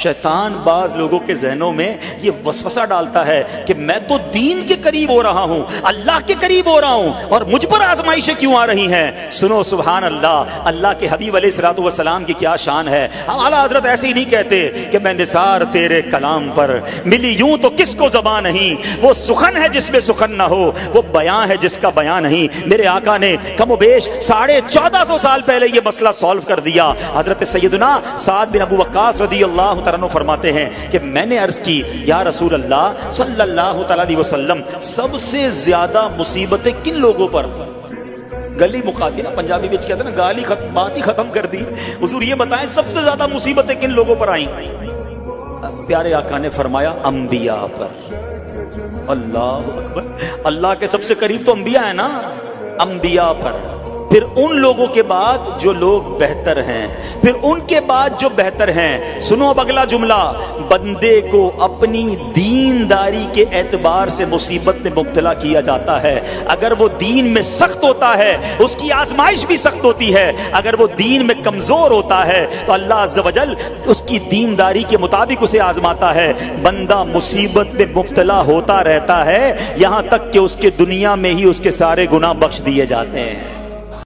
शैतान बाज लोगों के ज़हनों में ये वसवसा डालता है कि मैं तो दीन के करीब हो रहा हूँ, अल्लाह के करीब हो रहा हूँ, और मुझ पर आजमाइशें क्यों आ रही हैं। सुनो सुभान अल्लाह, अल्लाह के हबीब अलैहिस्सलातु वस्सलाम की क्या शान है। आला हज़रत ऐसे ही नहीं कहते कि मैं निसार तेरे कलाम पर, मिली यूं तो किसको ज़बान नहीं, वो सुखन है जिसमें सुखन ना हो, वो बयां है जिसका बयां नहीं। मेरे आका ने कमोबेश 1450 साल पहले ये मसला सॉल्व कर दिया। हजरत सैयदना साद बिन अबू वक्कास रदियल्लाहु तआला अन्हु फरमाते हैं कि मैंने अर्ज की, या रसूल अल्लाह सल्लल्लाहु तआला अलैहि वसल्लम, सबसे ज्यादा मुसीबतें किन लोगों पर। गली मुका दी ना, पंजाबी में कहते हैं ना, गाली बात ही खत्म कर दी। हुजूर ये बताएं सबसे ज्यादा मुसीबतें किन लोगों पर आई। प्यारे आका ने फरमाया अंबिया पर। अल्लाह अकबर, अल्लाह के सबसे करीब तो अंबिया है ना, अंबिया पर, फिर उन लोगों के बाद जो लोग बेहतर हैं, फिर उनके बाद जो बेहतर हैं। सुनो अब अगला जुमला, बंदे को अपनी दीनदारी के एतबार से मुसीबत में मुब्तला किया जाता है। अगर वो दीन में सख्त होता है उसकी आजमाइश भी सख्त होती है, अगर वो दीन में कमजोर होता है तो अल्लाह अज़्ज़ व जल उसकी दीनदारी के मुताबिक उसे आजमाता है। बंदा मुसीबत में मुब्तला होता रहता है, यहां तक कि उसके दुनिया में ही उसके सारे गुनाह बख्श दिए जाते हैं।